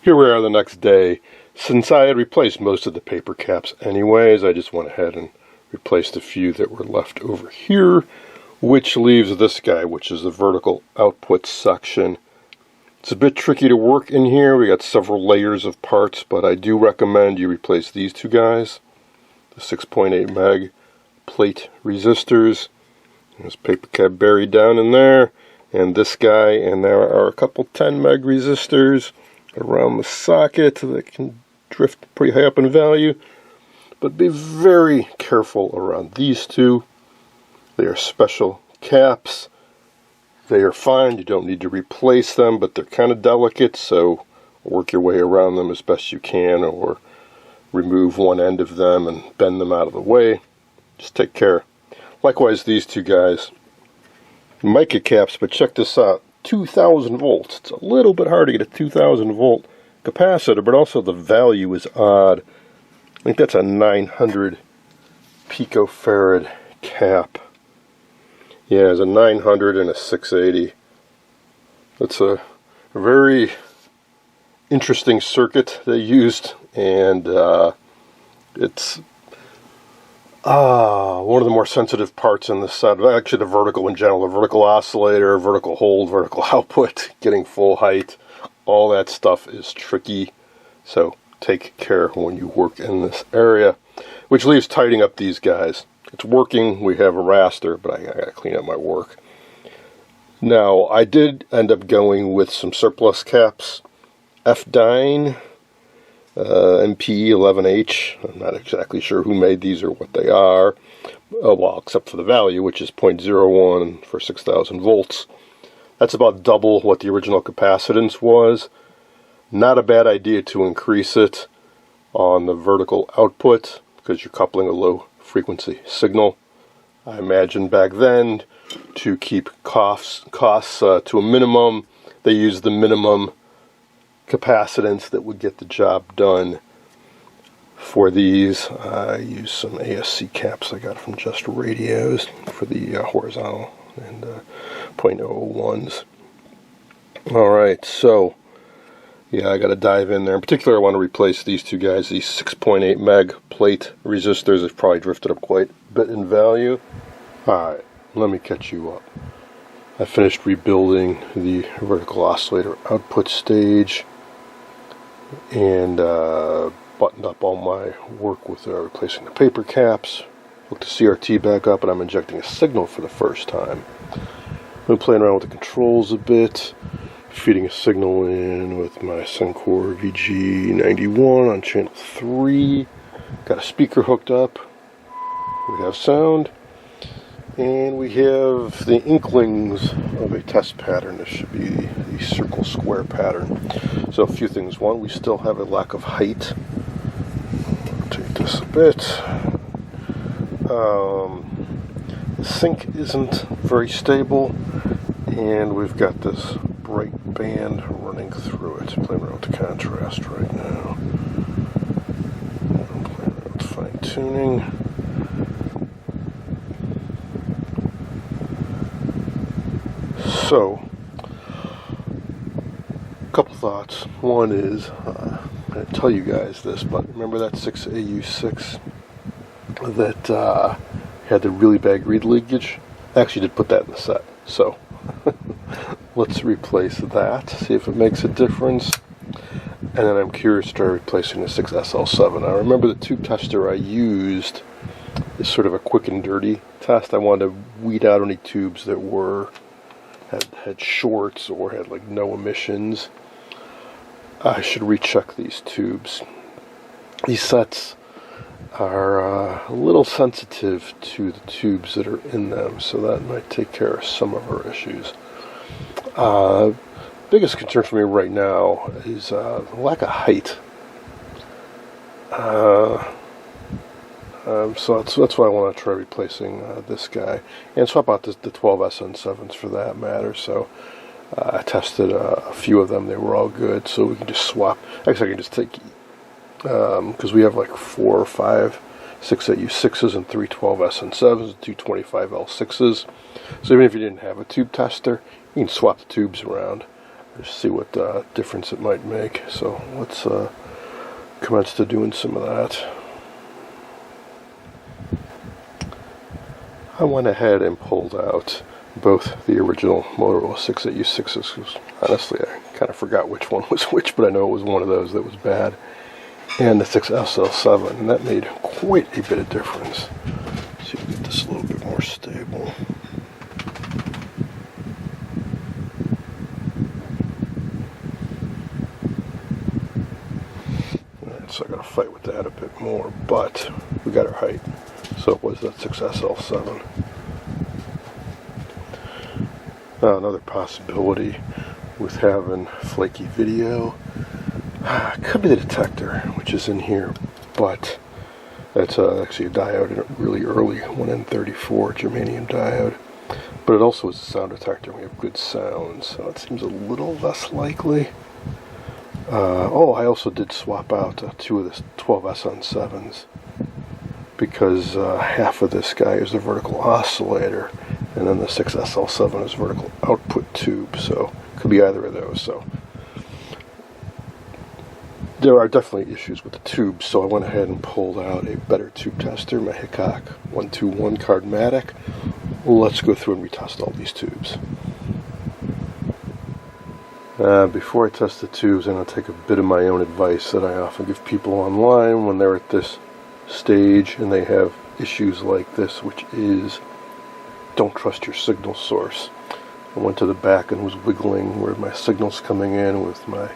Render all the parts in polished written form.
Here we are the next day. Since I had replaced most of the paper caps anyways, I just went ahead and replaced a few that were left over here, which leaves this guy, which is the vertical output section. It's a bit tricky to work in here. We got several layers of parts, but I do recommend you replace these two guys, the 6.8 meg plate resistors. There's paper cap buried down in there, and this guy, and there are a couple 10 meg resistors around the socket that can drift pretty high up in value, but be very careful around these two. They are special caps. They are fine, you don't need to replace them, but they're kind of delicate, so work your way around them as best you can, or remove one end of them and bend them out of the way. Just take care. Likewise, these two guys, mica caps, but check this out, 2000 volts. It's a little bit hard to get a 2000 volt capacitor, but also the value is odd. I think that's a 900 picofarad cap. Yeah, it's a 900 and a 680. It's a very interesting circuit they used, and it's one of the more sensitive parts in this set. Actually, the vertical in general, the vertical oscillator, vertical hold, vertical output, getting full height, all that stuff is tricky. So take care when you work in this area, which leaves tightening up these guys. It's working. We have a raster, but I gotta clean up my work. Now, I did end up going with some surplus caps. F-Dyne, MP11H. I'm not exactly sure who made these or what they are. Well, except for the value, which is 0.01 for 6,000 volts. That's about double what the original capacitance was. Not a bad idea to increase it on the vertical output, because you're coupling a low frequency signal. I imagine back then, to keep costs to a minimum, they used the minimum capacitance that would get the job done. For these, I use some ASC caps I got from Just Radios for the horizontal and 0.01s. Alright, so yeah, I got to dive in there. In particular, I want to replace these two guys, these 6.8 meg plate resistors. They've probably drifted up quite a bit in value. Alright, let me catch you up. I finished rebuilding the vertical oscillator output stage and buttoned up all my work with replacing the paper caps. Hooked the CRT back up, and I'm injecting a signal for the first time. I've been playing around with the controls a bit, feeding a signal in with my Suncor VG91 on channel 3. Got a speaker hooked up. We have sound. And we have the inklings of a test pattern. This should be the circle square pattern. So a few things. One, we still have a lack of height. Take this a bit. The sync isn't very stable, and we've got this bright band running through it. I'm playing around with the contrast right now. I'm playing around with fine tuning. So, a couple thoughts. One is, I didn't tell you guys this, but remember that 6AU6 that had the really bad read leakage? I actually did put that in the set. So, let's replace that, see if it makes a difference. And then I'm curious to try replacing the 6SL7. Now, remember the tube tester I used is sort of a quick and dirty test. I wanted to weed out any tubes that had shorts or had like no emissions. I should recheck these tubes. These sets are a little sensitive to the tubes that are in them, so that might take care of some of our issues. Biggest concern for me right now is lack of height. So that's why I want to try replacing this guy, and swap out the 12 SN7s for that matter. So I tested a few of them; they were all good. So we can just swap. Actually, I can just take because we have like 4 or 5 6AU6s and 3 12 SN7s, 2 25L6s. So even if you didn't have a tube tester, you can swap the tubes around. Just see what difference it might make. So let's commence to doing some of that. I went ahead and pulled out both the original Motorola 68U6s, because honestly I kind of forgot which one was which, but I know it was one of those that was bad, and the 6SL7, and that made quite a bit of difference. See if we get this a little bit more stable. Alright, so I gotta fight with that a bit more, but we got our height. So it was that 6SL7. Now another possibility with having flaky video could be the detector, which is in here, but that's actually a diode, a really early 1N34 germanium diode. But it also is a sound detector. We have good sound, so it seems a little less likely. Oh, I also did swap out two of the 12SN7s, because half of this guy is a vertical oscillator, and then the 6SL7 is vertical output tube, so it could be either of those. So there are definitely issues with the tubes, so I went ahead and pulled out a better tube tester, my Hickok 121 Cardmatic. Let's go through and retest all these tubes. Before I test the tubes, I'm going to take a bit of my own advice that I often give people online when they're at this stage and they have issues like this, which is don't trust your signal source. I went to the back and was wiggling where my signal's coming in with my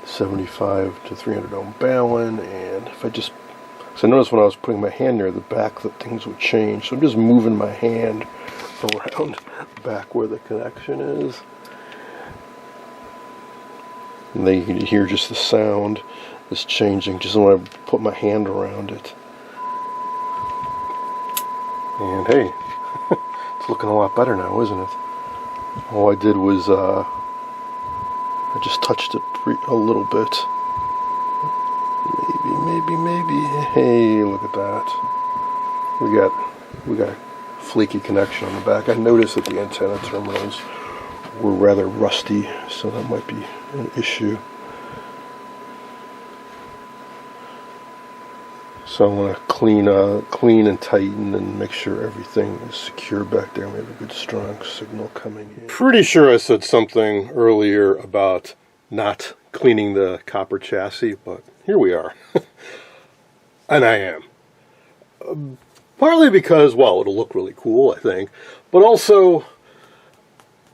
75 to 300 ohm balun, and if I just, so I noticed when I was putting my hand near the back that things would change, so I'm just moving my hand around back where the connection is, and then you can hear just the sound is changing just when I put my hand around it. And hey, it's looking a lot better now, isn't it? All I did was I just touched it a little bit. Maybe. Hey, look at that. We got a flaky connection on the back. I noticed that the antenna terminals were rather rusty, so that might be an issue. So I want to clean and tighten and make sure everything is secure back there. We have a good strong signal coming in. Pretty sure I said something earlier about not cleaning the copper chassis, but here we are. And I am. Partly because, well, it'll look really cool, I think, but also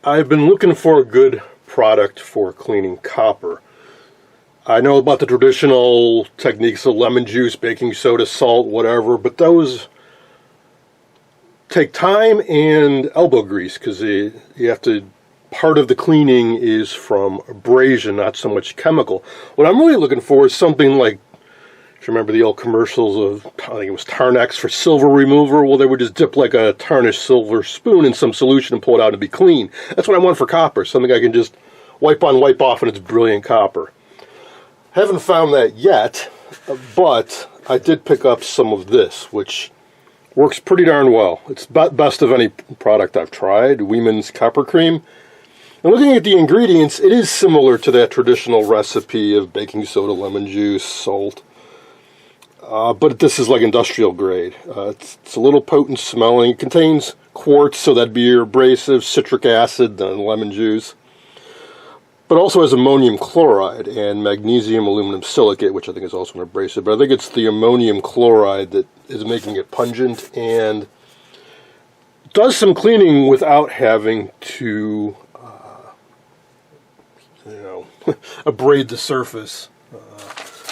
I've been looking for a good product for cleaning copper. I know about the traditional techniques of lemon juice, baking soda, salt, whatever, but those take time and elbow grease, because you have to, part of the cleaning is from abrasion, not so much chemical. What I'm really looking for is something like, if you remember the old commercials of, I think it was Tarnex for silver remover, well, they would just dip like a tarnished silver spoon in some solution and pull it out and be clean. That's what I want for copper, something I can just wipe on, wipe off, and it's brilliant copper. Haven't found that yet, but I did pick up some of this, which works pretty darn well. It's best of any product I've tried, Weeman's Copper Cream. And looking at the ingredients, it is similar to that traditional recipe of baking soda, lemon juice, salt. But this is like industrial grade. It's a little potent smelling. It contains quartz, so that'd be your abrasive, citric acid, and lemon juice. But also has ammonium chloride and magnesium aluminum silicate, which I think is also an abrasive. But I think it's the ammonium chloride that is making it pungent and does some cleaning without having to, abrade the surface.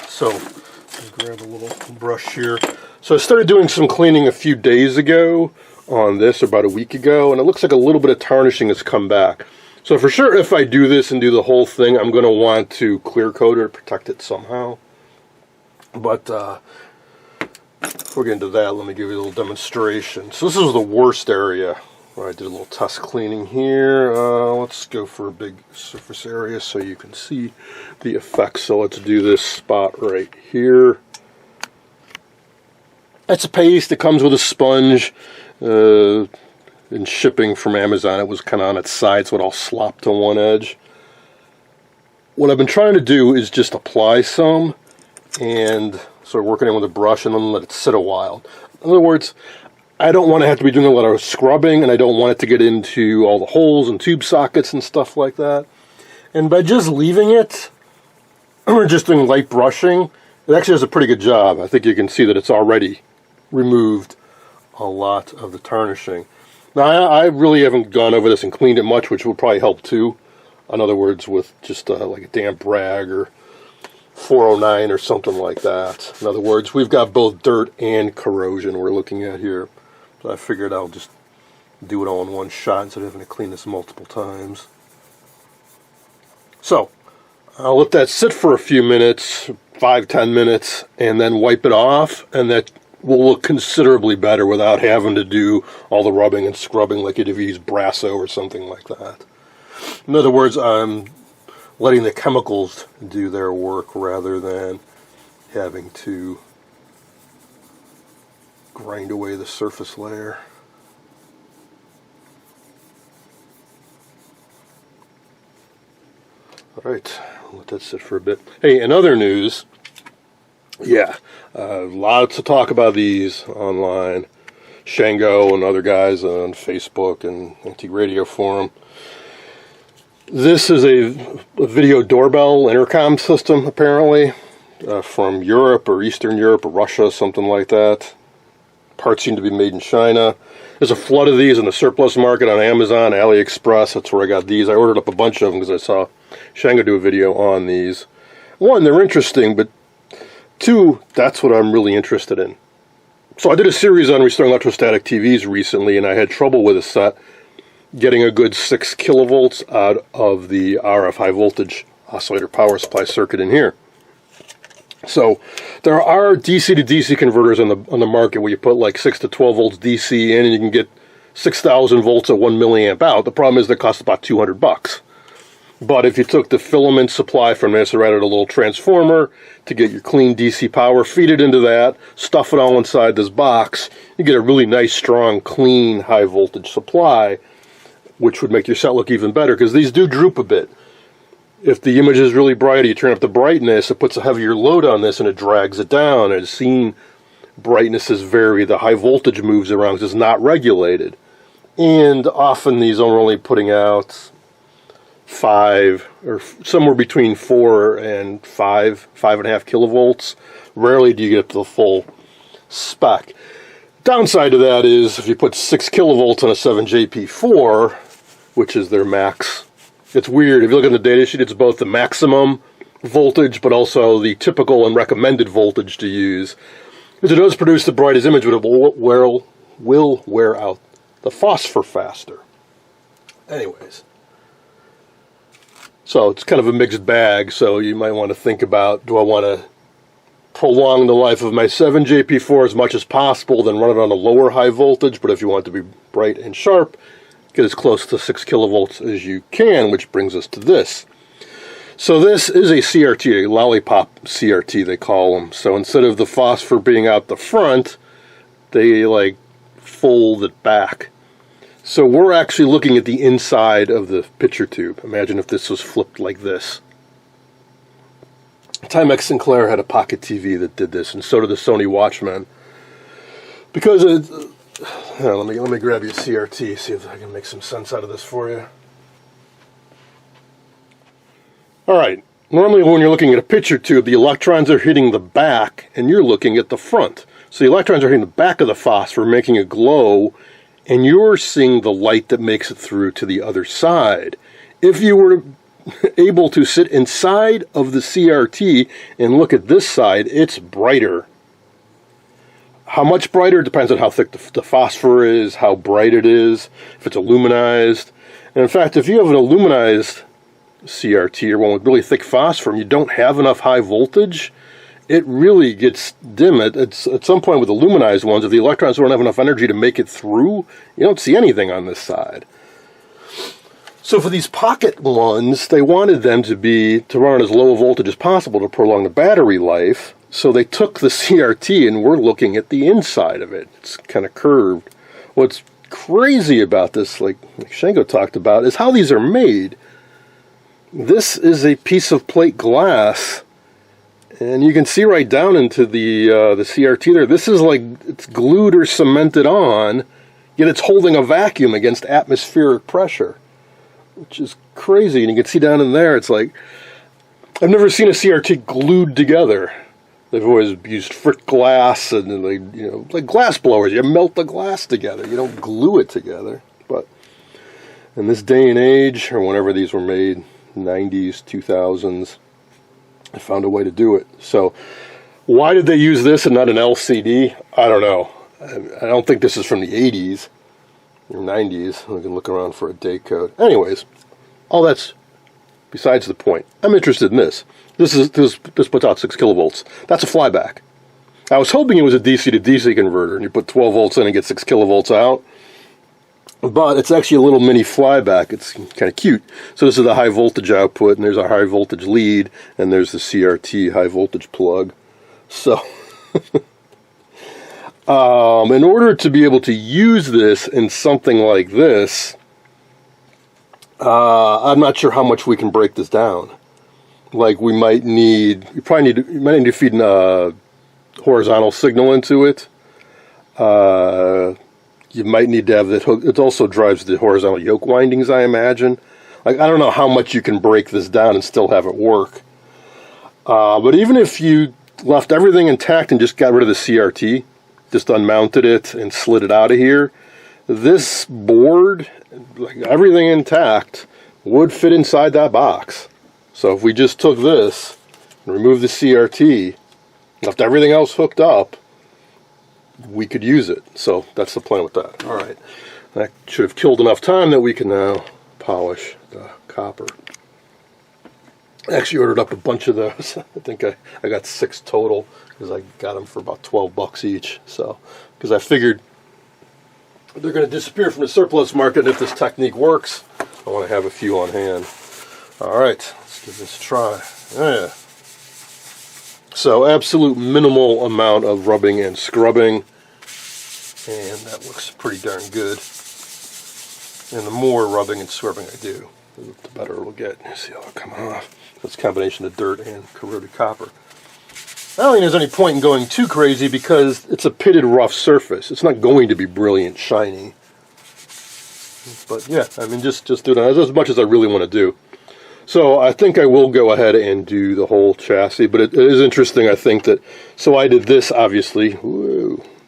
So, I'll grab a little brush here. So I started doing some cleaning a few days ago on this, about a week ago, and it looks like a little bit of tarnishing has come back. So for sure, if I do this and do the whole thing, I'm going to want to clear coat it or protect it somehow. But before we get into that, let me give you a little demonstration. So this is the worst area where I did a little test cleaning here. Let's go for a big surface area so you can see the effects. So let's do this spot right here. That's a paste. It comes with a sponge. In shipping from Amazon, it was kind of on its side, so it all slopped to one edge. what I've been trying to do is just apply some and sort of working in with a brush and then let it sit a while. In other words, I don't want to have to be doing a lot of scrubbing, and I don't want it to get into all the holes and tube sockets and stuff like that. And by just leaving it, or just doing light brushing, it actually does a pretty good job. I think you can see that it's already removed a lot of the tarnishing. Now, I really haven't gone over this and cleaned it much, which will probably help too. In other words, with just like a damp rag or 409 or something like that. In other words, we've got both dirt and corrosion we're looking at here. So I figured I'll just do it all in one shot instead of having to clean this multiple times. So, I'll let that sit for a few minutes, 5-10 minutes, and then wipe it off, and that will look considerably better without having to do all the rubbing and scrubbing like you'd if you use Brasso or something like that. In other words, I'm letting the chemicals do their work rather than having to grind away the surface layer. All right, I'll let that sit for a bit. Hey, in other news, lots of talk about these online. Shango and other guys on Facebook and Antique Radio Forum. This is a video doorbell intercom system, apparently, from Europe or Eastern Europe or Russia, something like that. Parts seem to be made in China. There's a flood of these in the surplus market on Amazon, AliExpress. That's where I got these. I ordered up a bunch of them because I saw Shango do a video on these. One, they're interesting, but two, that's what I'm really interested in. So I did a series on restoring electrostatic TVs recently, and I had trouble with a set getting a good 6 kilovolts out of the RF high voltage oscillator power supply circuit in here. So there are DC to DC converters on the market where you put like 6 to 12 volts DC in and you can get 6,000 volts at 1 milliamp out. The problem is they cost about $200. But if you took the filament supply from this or added a little transformer to get your clean DC power, feed it into that, stuff it all inside this box, you get a really nice, strong, clean, high voltage supply, which would make your set look even better because these do droop a bit. If the image is really bright, you turn up the brightness, it puts a heavier load on this and it drags it down. I've seen brightnesses vary, the high voltage moves around because it's not regulated. And often these are only putting out 5 or somewhere between 4 and 5.5 kilovolts. Rarely do you get up to the full spec. Downside to that is if you put 6 kilovolts on a 7JP4, which is their max, it's weird. If you look at the data sheet, it's both the maximum voltage but also the typical and recommended voltage to use. Because it does produce the brightest image, but it will wear out the phosphor faster. Anyways. So it's kind of a mixed bag, so you might want to think about, do I want to prolong the life of my 7JP4 as much as possible, then run it on a lower high voltage, but if you want it to be bright and sharp, get as close to 6 kilovolts as you can, which brings us to this. So this is a CRT, a lollipop CRT they call them. So instead of the phosphor being out the front, they like fold it back. So we're actually looking at the inside of the picture tube. Imagine if this was flipped like this. Timex Sinclair had a pocket TV that did this, and so did the Sony Watchman. Because let me grab you a CRT, see if I can make some sense out of this for you. Alright, normally when you're looking at a picture tube, the electrons are hitting the back, and you're looking at the front. So the electrons are hitting the back of the phosphor, making it glow, and you're seeing the light that makes it through to the other side. If you were able to sit inside of the CRT and look at this side, it's brighter. How much brighter depends on how thick the phosphor is, how bright it is, if it's aluminized. And in fact, if you have an aluminized CRT or one with really thick phosphor and you don't have enough high voltage, it really gets dim. At some point with aluminized ones, if the electrons don't have enough energy to make it through, you don't see anything on this side. So for these pocket ones, they wanted them to run as low a voltage as possible to prolong the battery life. So they took the CRT and we're looking at the inside of it. It's kind of curved. What's crazy about this, like Shango talked about, is how these are made. this is a piece of plate glass, and you can see right down into the CRT there. This is like it's glued or cemented on, yet it's holding a vacuum against atmospheric pressure, which is crazy. And you can see down in there, it's like, I've never seen a CRT glued together. They've always used frick glass and like glass blowers. You melt the glass together. You don't glue it together. But in this day and age, or whenever these were made, 90s, 2000s, I found a way to do it. So why did they use this and not an LCD? I don't know. I don't think this is from the 80s or 90s. We can look around for a date code. Anyways, all that's besides the point. I'm interested in this. This puts out 6 kilovolts. That's a flyback. I was hoping it was a DC to DC converter, and you put 12 volts in and get 6 kilovolts out. But it's actually a little mini flyback. It's kind of cute. So this is the high voltage output, and there's our high voltage lead, and there's the CRT high voltage plug. So, in order to be able to use this in something like this, I'm not sure how much we can break this down. Like you might need to feed a horizontal signal into it. You might need to have that hook. It also drives the horizontal yoke windings, I imagine. Like, I don't know how much you can break this down and still have it work. But even if you left everything intact and just got rid of the CRT, just unmounted it and slid it out of here, this board, like everything intact, would fit inside that box. So if we just took this and removed the CRT, left everything else hooked up, we could use it. So that's the plan with that. All right, that should have killed enough time that we can now polish the copper. I actually ordered up a bunch of those. I think I got 6 total because I got them for about 12 bucks each. So, because I figured they're going to disappear from the surplus market, and if this technique works, I want to have a few on hand. All right, let's give this a try. Yeah. So absolute minimal amount of rubbing and scrubbing, and that looks pretty darn good. And the more rubbing and scrubbing I do, the better it'll get. You see how it'll come off. That's a combination of dirt and corroded copper. I don't think there's any point in going too crazy because it's a pitted rough surface. It's not going to be brilliant shiny. But yeah, I mean, just do it as much as I really want to do. So I think I will go ahead and do the whole chassis, but it is interesting, I think, that, so I did this, obviously,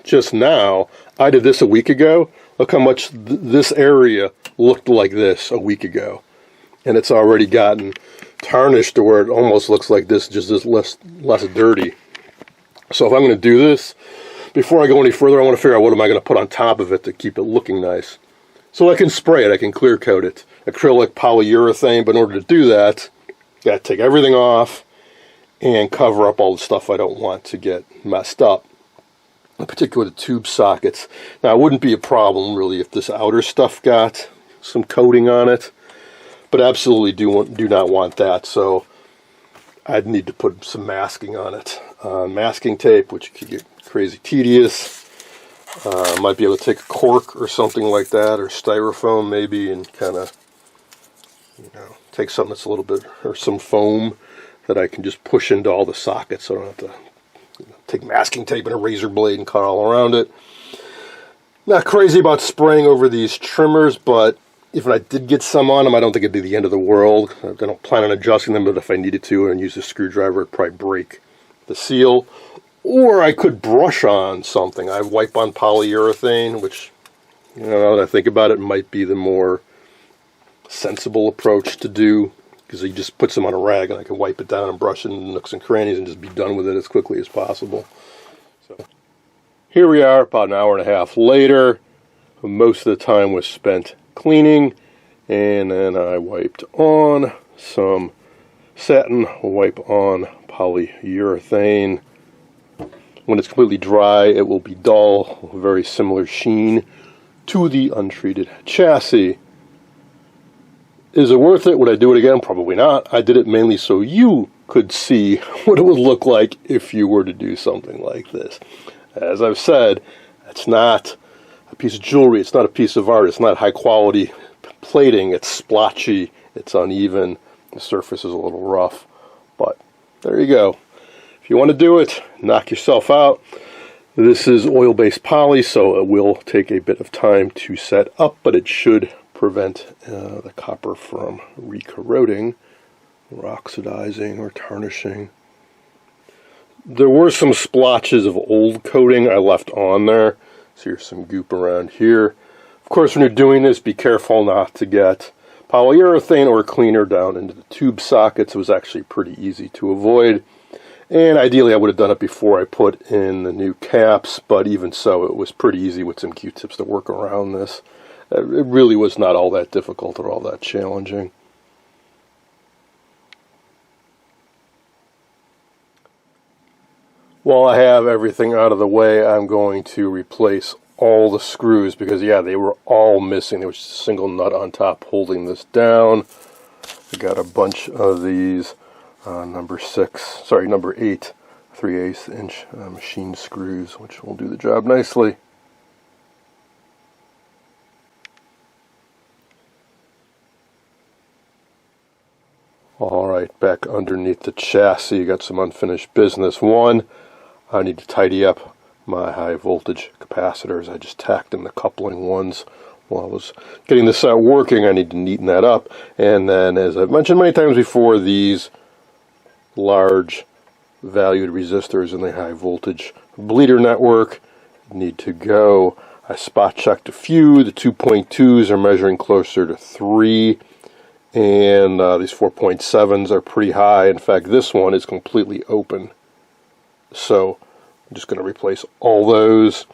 just now. I did this a week ago. Look how much this area looked like this a week ago. And it's already gotten tarnished to where it almost looks like this, just less dirty. So if I'm going to do this, before I go any further, I want to figure out what am I going to put on top of it to keep it looking nice. So I can spray it, I can clear coat it. Acrylic, polyurethane, but in order to do that, got to take everything off and cover up all the stuff I don't want to get messed up. In particular, the tube sockets. Now, it wouldn't be a problem, really, if this outer stuff got some coating on it, but absolutely do not want that, so I'd need to put some masking on it. Masking tape, which could get crazy tedious. Might be able to take a cork or something like that, or styrofoam maybe, and kind of, take something that's a little bit, or some foam that I can just push into all the sockets so I don't have to take masking tape and a razor blade and cut all around it. Not crazy about spraying over these trimmers, but if I did get some on them, I don't think it'd be the end of the world. I don't plan on adjusting them, but if I needed to and use a screwdriver, it'd probably break the seal. Or I could brush on something. I wipe on polyurethane, which, now that I think about it, might be the more sensible approach to do, because you just put some on a rag and I can wipe it down and brush it in nooks and crannies and just be done with it as quickly as possible. So here we are, about an hour and a half later. Most of the time was spent cleaning, and then I wiped on some satin, wipe on polyurethane. When it's completely dry, it will be dull, very similar sheen to the untreated chassis. Is it worth it? Would I do it again? Probably not. I did it mainly so you could see what it would look like if you were to do something like this. As I've said, it's not a piece of jewelry, it's not a piece of art, it's not high quality plating, it's splotchy, it's uneven, The surface is a little rough, but there you go. If you want to do it, knock yourself out. This is oil-based poly, so it will take a bit of time to set up, but it should prevent the copper from re-corroding, or oxidizing, or tarnishing. There were some splotches of old coating I left on there, so here's some goop around here. Of course, when you're doing this, be careful not to get polyurethane or cleaner down into the tube sockets. It was actually pretty easy to avoid. And ideally, I would have done it before I put in the new caps, but even so, it was pretty easy with some Q-tips to work around this. It really was not all that difficult or all that challenging. While I have everything out of the way, I'm going to replace all the screws because, yeah, they were all missing. There was just a single nut on top holding this down. I got a bunch of these number 8 3/8 inch machine screws, which will do the job nicely. Alright, back underneath the chassis, you got some unfinished business. One, I need to tidy up my high voltage capacitors. I just tacked in the coupling ones while I was getting this out working. I need to neaten that up. And then, as I've mentioned many times before, these large valued resistors in the high voltage bleeder network need to go. I spot checked a few. The 2.2s are measuring closer to 3, and these 4.7s are pretty high. In fact, this one is completely open. So I'm just going to replace all those,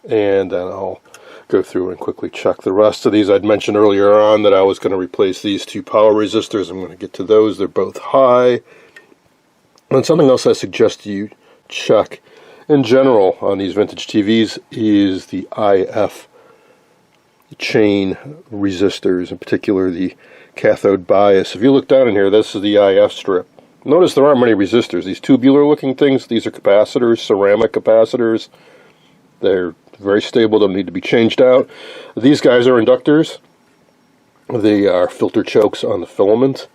and then I'll go through and quickly check the rest of these. I'd mentioned earlier on that I was going to replace these two power resistors. I'm going to get to those. They're both high. And something else I suggest you check in general on these vintage TVs is the IF chain resistors, in particular the cathode bias. If you look down in here, this is the IF strip. Notice there aren't many resistors. These tubular looking things, these are capacitors, ceramic capacitors. They're very stable, don't need to be changed out. These guys are inductors. They are filter chokes on the filament.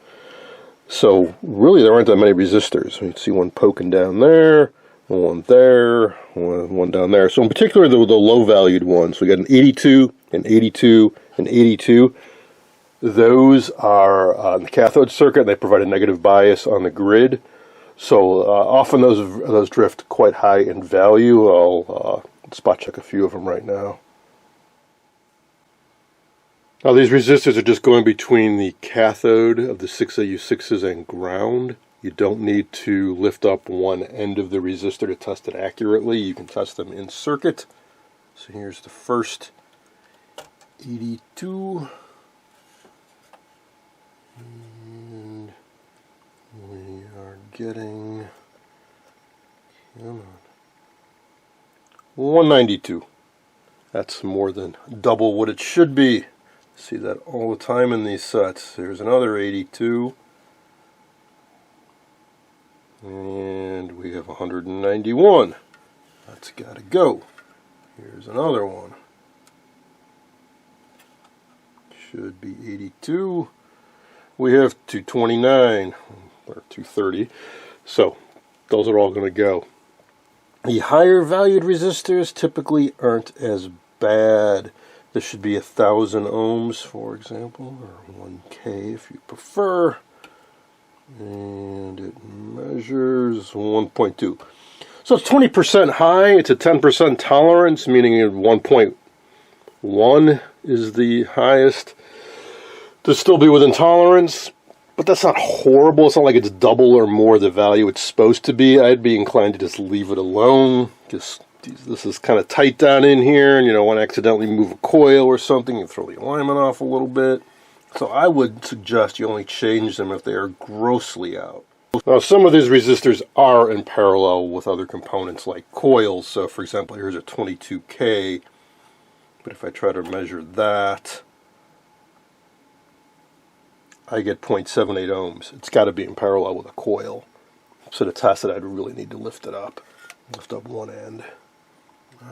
So really there aren't that many resistors. You can see one poking down there, one there, one down there. So in particular the low valued ones. We got an 82, an 82, an 82. Those are on the cathode circuit. They provide a negative bias on the grid. So often those drift quite high in value. I'll spot check a few of them right now. Now these resistors are just going between the cathode of the 6AU6s and ground. You don't need to lift up one end of the resistor to test it accurately. You can test them in circuit. So here's the first 82. And we are getting 192. That's more than double what it should be. See that all the time in these sets. Here's another 82. And we have 191. That's got to go. Here's another one. Should be 82. We have 229 or 230. So those are all going to go. The higher valued resistors typically aren't as bad. This should be 1,000 ohms, for example, or 1K if you prefer. And it measures 1.2. So it's 20% high. It's a 10% tolerance, meaning 1.1 is the highest to still be within tolerance. But that's not horrible. It's not like it's double or more the value it's supposed to be. I'd be inclined to just leave it alone. This is kind of tight down in here, and you don't want to accidentally move a coil or something. You throw the alignment off a little bit. So I would suggest you only change them if they are grossly out. Now some of these resistors are in parallel with other components like coils. So for example, here's a 22K. But if I try to measure that, I get 0.78 ohms. It's got to be in parallel with a coil. So to test it, I'd really need to lift it up. Lift up one end.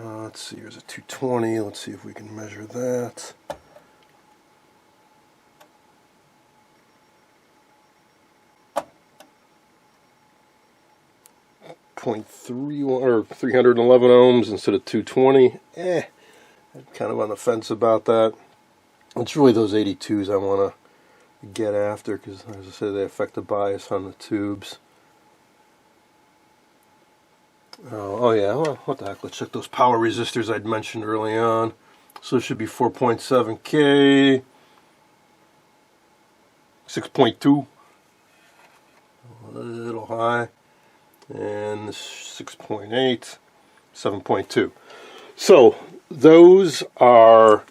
Let's see, here's a 220. Let's see if we can measure that. 3.3 or 311 ohms instead of 220. I'm kind of on the fence about that. It's really those 82s I want to get after because, as I said, they affect the bias on the tubes. Oh yeah, well, what the heck, let's check those power resistors I'd mentioned early on. So it should be 4.7K, 6.2, a little high, and 6.8, 7.2. So those are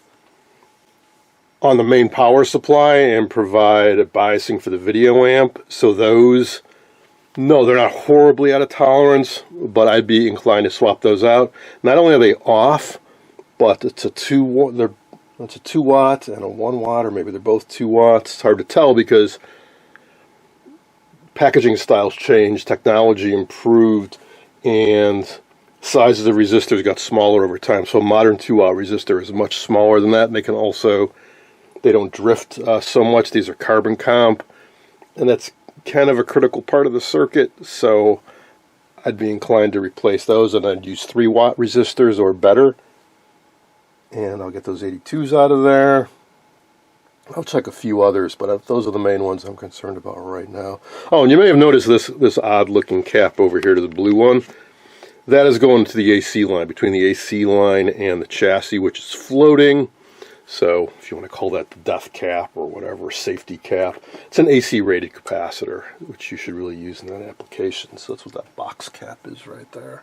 on the main power supply and provide a biasing for the video amp. So those, no, they're not horribly out of tolerance, but I'd be inclined to swap those out. Not only are they off, but it's a 2 watt and a 1 watt, or maybe they're both 2 watts. It's hard to tell because packaging styles changed, technology improved, and sizes of resistors got smaller over time. So a modern 2 watt resistor is much smaller than that, and they can also, they don't drift so much. These are carbon comp, and that's kind of a critical part of the circuit, so I'd be inclined to replace those, and I'd use 3 watt resistors or better. And I'll get those 82s out of there. I'll check a few others, but those are the main ones I'm concerned about right now. Oh, and you may have noticed this odd looking cap over here to the blue one. That is going to the AC line, between the AC line and the chassis, which is floating. So if you want to call that the death cap or whatever, safety cap, it's an AC rated capacitor, which you should really use in that application. So that's what that box cap is right there.